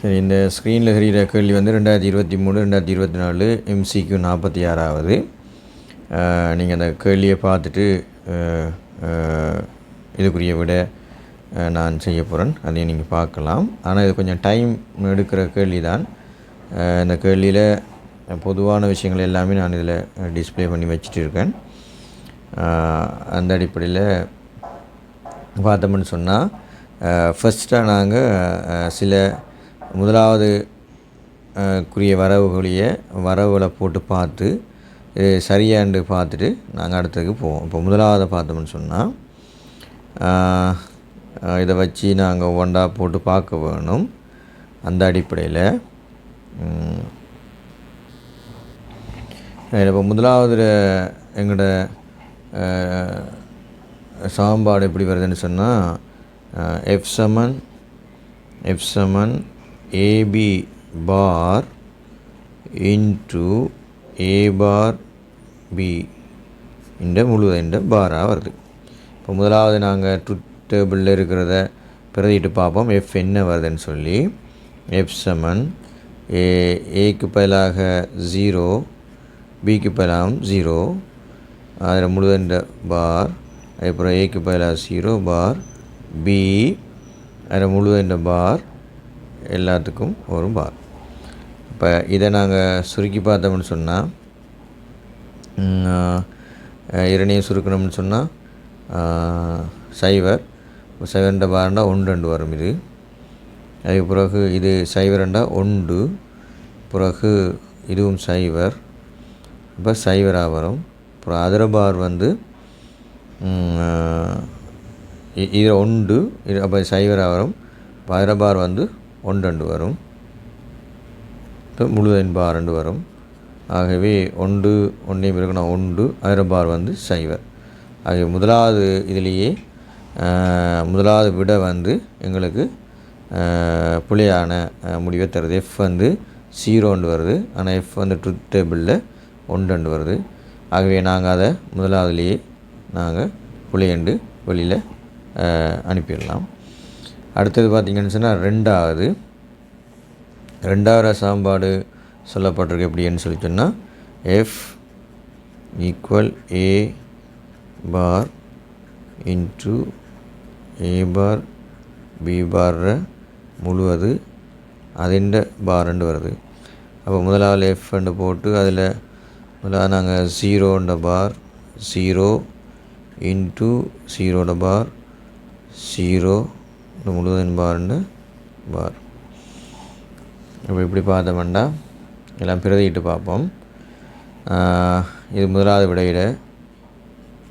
சரி, இந்த ஸ்க்ரீனில் தெரிகிற கேள்வி வந்து 2023 2024 MCQ 46வது. நீங்கள் அந்த கேள்வியை பார்த்துட்டு இதுக்குரிய விட நான் செய்ய போகிறேன், அதையும் நீங்கள் பார்க்கலாம். ஆனால் இது கொஞ்சம் டைம் எடுக்கிற கேள்வி தான். இந்த கேள்வியில் பொதுவான விஷயங்கள் எல்லாமே நான் இதில் டிஸ்பிளே பண்ணி வச்சுட்டு இருக்கேன். அந்த அடிப்படையில் பார்த்தோம்னு சொன்னால், ஃபஸ்ட்டாக நாங்கள் சில முதலாவது குறிய வரவுகளை போட்டு பார்த்து சரியாண்டு பார்த்துட்டு நாங்கள் அடுத்ததுக்கு போவோம். இப்போ முதலாவது பார்த்தோம்னு சொன்னால், இதை வச்சு நாங்கள் ஒவ்வொன்றா போட்டு பார்க்க வேணும். அந்த அடிப்படையில் இப்போ முதலாவது எங்களோட சமன்பாடு எப்படி வருதுன்னு சொன்னால், F சமன் AB bar into A bar B இந்த முழுவதும் பாராக வருது. இப்போ முதலாவது நாங்கள் ட்ரூத் டேபிளில் இருக்கிறத பிரதிட்டு பார்ப்போம் F என்ன வருதுன்னு சொல்லி. F சமன் ஏக்கு பதிலாக 0, பிக்கு பதிலாகவும் 0, அதில் முழுவதும் பார், அதுக்கப்புறம் ஏக்கு பதிலாக 0 பார், B அதில் முழுவதும் பார், எல்லாத்துக்கும் ஒரு பார். இப்போ இதை நாங்கள் சுருக்கி பார்த்தோம்னு சொன்னால், இரணையும் சுருக்கணும்னு சொன்னால் 0 0 பாருண்டா 1 வரும். இது அதுக்கு பிறகு இது 0 1, பிறகு இதுவும் 0, இப்போ 0 வரும். அப்புறம் அதிர பார் வந்து இது 1, அப்போ 0 வரும். அதிர பார் வந்து 1 வரும். இப்போ முழுவதின் பார் 2 வரும். ஆகவே 1 1 இருக்கணும் 1, அதிர பார் வந்து 0. ஆகவே முதலாவது இதிலேயே முதலாவது விட வந்து எங்களுக்கு புள்ளியான முடிவை தருது. F வந்து 0 வருது, ஆனால் F வந்து ட்ரூத் டேபிளில் 1 வருது. ஆகவே நாங்கள் அதை முதலாவதுலேயே நாங்கள் புள்ளியண்டு வெளியில் அனுப்பிடலாம். அடுத்தது பார்த்திங்கன்னு சொன்னால், ரெண்டாவது சமன்பாடு சொல்லப்பட்டிருக்கு எப்படின்னு சொல்லி சொன்னால், F equal A bar into A bar B bar முழுவது அதிண்ட பார் 2 வருது. அப்போ முதலாவது F போட்டு அதில் முதலாவது நாங்கள் 0 பார் 0 இன்ட்டு 0 பார் 0 முழுவதின் பார் பார். இப்போ இப்படி பார்த்தோம்னா எல்லாம் பிரதிட்டு பார்ப்போம். இது முதலாவது விடையில்,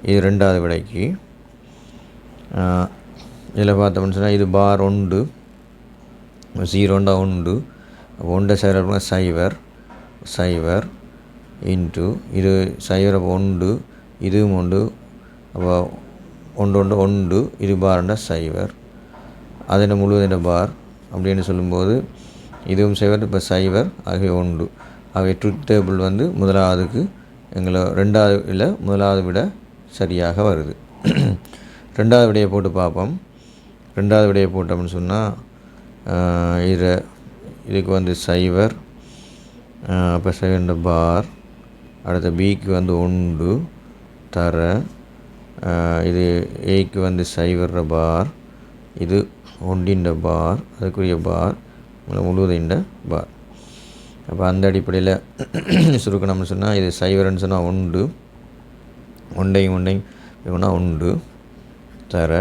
இது ரெண்டாவது விடைக்கு. இதில் பார்த்தோம்னு சொன்னால் இது பார் 1, 0 1, 1 0 0 இன்ட்டு இது 0 1, இதுவும் 1, அப்போ 1 1, இது பார் 0, அதில் முழுவதின் பார் அப்படின்னு சொல்லும்போது இதுவும் 0, இப்போ 0, ஆகிய 1. ஆகிய ட்ரூத் டேபிள் வந்து முதலாவதுக்கு ரெண்டாவது இல்லை முதலாவது விட சரியாக வருது. ரெண்டாவது விடையை போட்டு பார்ப்போம். ரெண்டாவது விடையை போட்டோம்னு சொன்னால், இதுக்கு வந்து 0, அப்போ 0 பார், அடுத்த பிக்கு வந்து 1 தர, இது ஏக்கு வந்து 0 பார், இது 1 பார், அதுக்குரிய பார் முழுவதும் பார். அப்போ அந்த அடிப்படையில் சுருக்கணும்னு சொன்னால், இது 0ன்னு சொன்னால் 1, 1 இவனா 1 தர,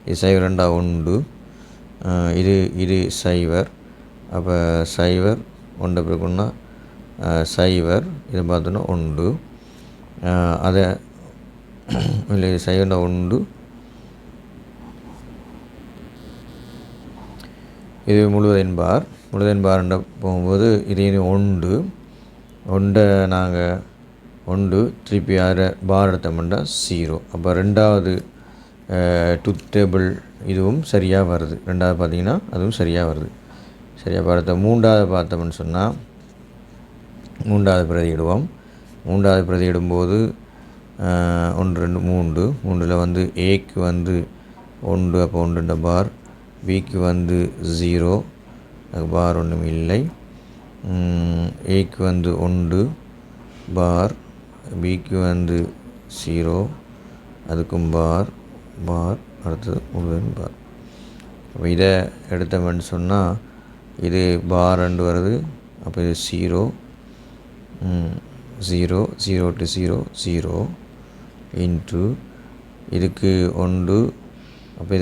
இது 0 1, இது 0, அப்போ 0 1 பிறகுன்னா 0, இது பார்த்தோன்னா 1, அதை இல்லை 0 1, இது முழுவதின் பார் போகும்போது இது 1 நாங்கள் 1 திருப்பி அதில் பார் எடுத்தோம்னா 0. அப்போ ரெண்டாவது ட்ரூத் டேபிள் இதுவும் சரியாக வருது. ரெண்டாவது பார்த்திங்கன்னா அதுவும் சரியாக வருது. சரியாக பார்த்த மூன்றாவது பார்த்தோம்னு சொன்னால், மூன்றாவது பிரதியிடுவோம். மூன்றாவது பிரதியிடும்போது 1 2 3 வந்து ஏக்கு வந்து 1, அப்போ 1 பார், பிக்கு வந்து 0, அதுக்கு பார் ஒன்றும் இல்லை. ஏக்கு வந்து 1 பார், பிக்கு வந்து 0, அதுக்கும் பார் பார், அடுத்தது முழுவதும் பார். அப்போ இதை எடுத்தோம்னு சொன்னால் இது பார் 2 வருது. அப்போ இது 0 0 0 to 0 0 இன்ட்டு இதுக்கு 1. அப்போ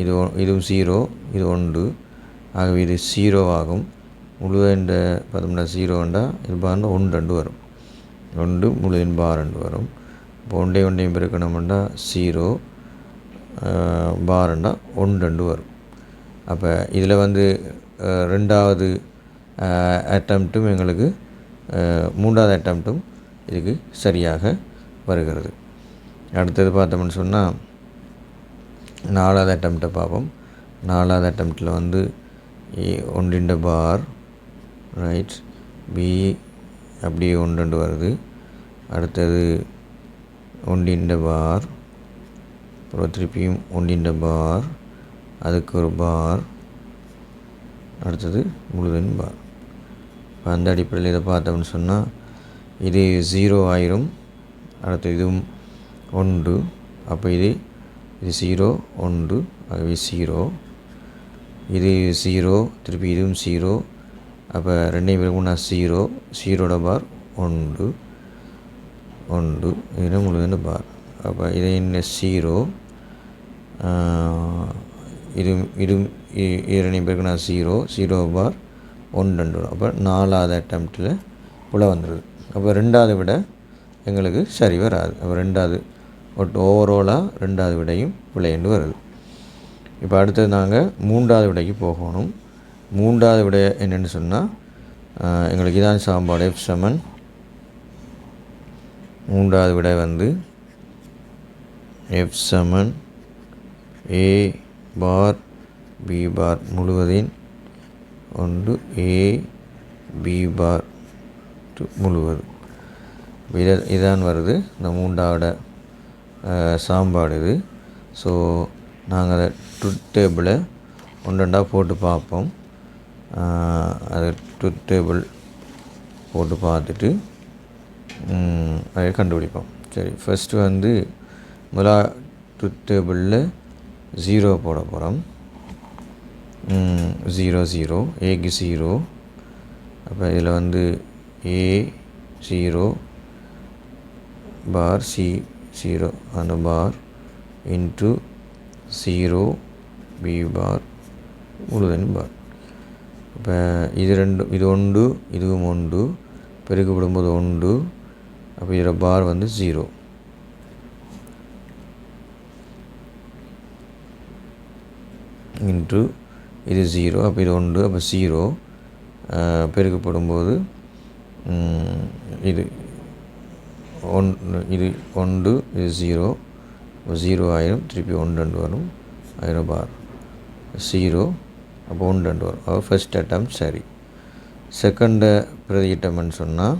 இதுவும் 0, இது 1. ஆகவே இது 0 ஆகும். முழுவதும் பார்த்தோம்னா 0ண்டா இது பாருன்னா 1 2 வரும். 1 முழுவதும் பார் 2 வரும். இப்போ ஒன்றையும் பெருக்கணும்னா 0 பாருண்டா 1 2 வரும். அப்போ இதில் வந்து ரெண்டாவது அட்டம்ப்ட்டும் எங்களுக்கு மூன்றாவது அட்டம்ப்ட்டும் இதுக்கு சரியாக வருகிறது. அடுத்தது பார்த்தோம்னு சொன்னால் நாலாவது அட்டம்ப்டை பார்ப்போம். நாலாவது அட்டம்ப்டில் வந்து 1 பார் ரைட், பி அப்படியே 1 2 வருது. அடுத்தது 1 பார், அப்புறம் திருப்பியும் 1 பார், அதுக்கு ஒரு பார், அடுத்தது முழுவதும் பார். இப்போ அந்த அடிப்படையில் இதை பார்த்தோம்னு சொன்னால் இது 0 ஆயிரும். அடுத்து இதுவும் 1. அப்போ இது 0 1, ஆகவே 0. இது 0, திருப்பி இதுவும் 0. அப்போ ரெண்டையும் பெருக்குன்னா 0 0 பார் 1 1, இது முழுவதும் பார். அப்போ இது என்ன 0, இதுவும் இரண்டையும் பெருக்குன்னா 0 0 பார் 1 2. அப்போ நாலாவது அட்டம்ப்டில் புல வந்துடுது. அப்போ ரெண்டாவது விட எங்களுக்கு சரி வராது. அப்போ ரெண்டாவது ஓவராலாக ரெண்டாவது விடையும் விளையாண்டு வருது. இப்போ அடுத்தது நாங்கள் மூன்றாவது விடைக்கு போகணும். மூன்றாவது விடை என்னென்னு சொன்னால் எங்களுக்கு இதான் சாம்பாடு F7. மூன்றாவது விடை வந்து F7 A bar B bar முழுவதின் 1 A B bar முழுவது. இதான் வருது இந்த மூன்றாவது சாம்பாடு இது. ஸோ நாங்கள் அதை ட்ரூத் டேபிளை 1 2 போட்டு பார்ப்போம். அதை ட்ரூத் டேபிள் போட்டு பார்த்துட்டு அதை கண்டுபிடிப்போம். சரி, ஃபஸ்ட்டு வந்து முதலா ட்ரூத் டேபிளில் 0 போட போகிறோம். 0 0, ஏக்கு 0. அப்போ இதில் வந்து A 0 பார் C 0 அந்த பார் இன்ட்டு 0 B பார் முழுவதும் பார். இப்போ இது 2, இது 1, இதுவும் 1 பெருக்கப்படும்போது 1. அப்போ இதில் பார் வந்து 0. இன்ட்டு இது 0, அப்போ இது 1, அப்போ 0 பெருக்கப்படும்போது இது 1, இது 1, இது 0, 0 ஆயிரும். திருப்பி 1 2 வரும், 1000 பார் 0, அப்போ 1 2 வரும். அப்போ ஃபஸ்ட் அட்டம் சரி. செகண்டை பிரதியிட்டம்னு சொன்னால்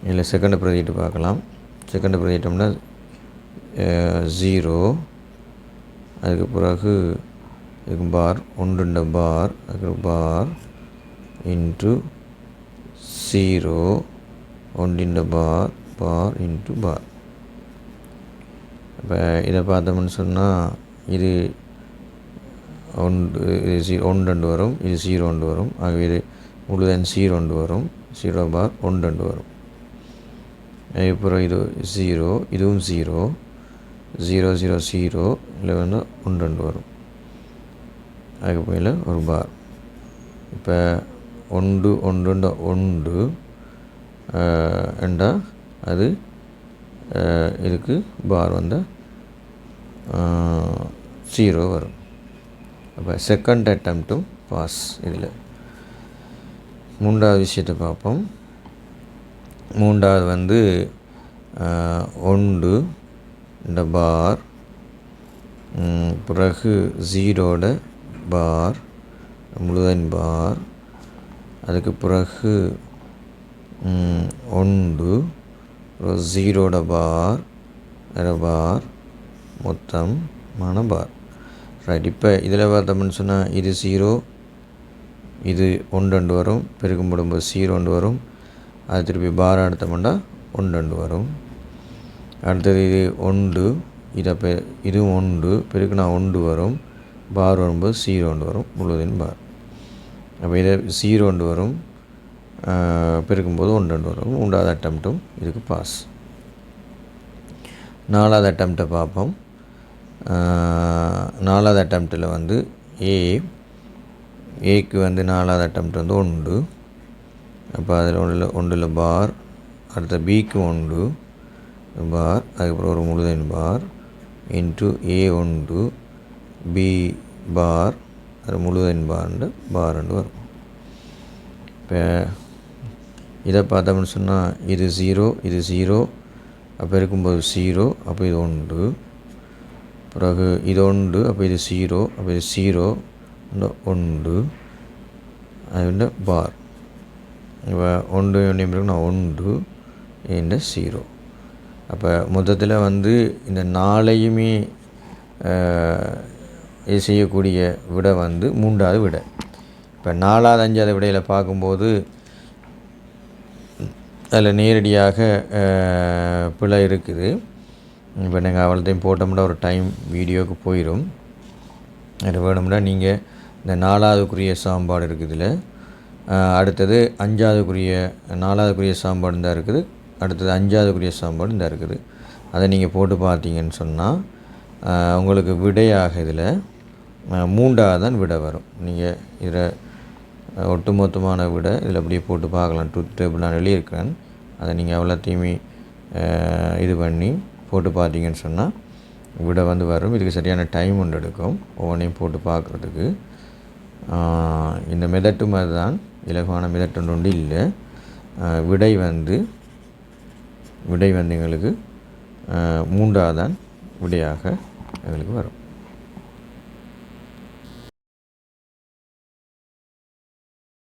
இதில் செகண்டை பிரதியிட்டு பார்க்கலாம். செகண்டை பிரதியிட்டோம்னா 0, அதுக்கு பிறகு இதுக்கு பார் 1 2 பார், அதுக்கு பார் இன்ட்டு 0 1 2 பார் பார் இன்ட்டு பார். இப்போ இதை பார்த்தோம்னு சொன்னால் இது 1 2 வரும், இது 0 1 வரும். ஆகவே இது முழுவதும் 0 1 வரும், 0 பார் 1 2 வரும். அதுக்கப்புறம் இது 0, இதுவும் 0 0 0 0, இல்லை வந்து 1 2 வரும். அதுக்கு ஒரு பார். இப்போ 1 1 1 என்றால் அது இதுக்கு பார் வந்து 0 வரும். அப்போ செகண்ட் அட்டம்ப்ட்டும் பாஸ். இதில் மூன்றாவது விஷயத்தை பார்ப்போம். மூன்றாவது வந்து 1 இந்த பார், பிறகு 0 பார் முழுவதும் பார், அதுக்கு பிறகு 1 0 பார் பார் மொத்தம் பார். ரைட். இப்போ இதில் பார்த்தோம்னு சொன்னால் இது 0, இது 1 வரும், பெருக்கும் போடும்போது 0 வரும். அது திருப்பி பார் எடுத்தோம்னா 1 வரும். அடுத்தது இது 1, இதை இதுவும் 1 பெருக்குனா 1 வரும், பார் வரும்போது 0 வரும், முழுவதின் பார். அப்போ இதை 0 வரும், பெருக்கும்போது 1 வரும். 3வது அட்டம்ப்ட்டும் இதுக்கு பாஸ். 4வது அட்டம்ப்டை பார்ப்போம். 4வது அட்டம்ப்டில் வந்து ஏக்கு வந்து 4வது அட்டம்ப்ட் வந்து 1. அப்போ அதில் ஒன்றில் பார். அடுத்த பிக்கு 1 பார், அதுக்கப்புறம் ஒரு முழுதன் பார் இன்ட்டு A1 பி பார், அது முழுதன் பார் வரும். இப்போ இதை பார்த்தோம்னு சொன்னால் இது 0, இது 0, அப்போ இருக்கும்போது 0, அப்போ இது 1, பிறகு இது 1, அப்போ இது 0, அப்போ இது 0 1, அது பார். இப்போ 1 இருக்குன்னா 1 இந்த 0. அப்போ மொத்தத்தில் வந்து இந்த 4ஐயுமே செய்யக்கூடிய விடை வந்து 3வது விடை. இப்போ 4வது 5வது விடையில் பார்க்கும்போது அதில் நேரடியாக பிழை இருக்குது. இப்போ நீங்கள் அவ்வளோத்தையும் போட்டோம்னா ஒரு டைம் வீடியோவுக்கு போயிடும். அது வேணும்னா நீங்கள் இந்த 4வதுக்குரிய சாம்பாடு இருக்குது இதில், அடுத்தது 5வதுக்குரிய 4வதுக்குரிய சாம்பாடு தான் இருக்குது, அடுத்தது 5வதுக்குரிய சாம்பாடு தான் இருக்குது. அதை நீங்கள் போட்டு பார்த்தீங்கன்னு சொன்னால் உங்களுக்கு விடையாக இதில் 3வது தான் விடை வரும். நீங்கள் இதில் ஒட்டுமொத்தமான விடை இதில் அப்படியே போட்டு பார்க்கலாம். ட்ரூத் டேபிள் நான் எழுதியிருக்கிறேன், அதை நீங்கள் எவ்வளோத்தையுமே இது பண்ணி போட்டு பார்த்தீங்கன்னு சொன்னால் விடை வந்து வரும். இதுக்கு சரியான டைம் ஒன்று எடுக்கும் ஒவ்வொன்றையும் போட்டு பார்க்குறதுக்கு. இந்த மெதட்டும் அதுதான், இலகுவான மெதட் ஒன்று இல்லை. விடை வந்து எங்களுக்கு 3வது தான் விடையாக எங்களுக்கு வரும்.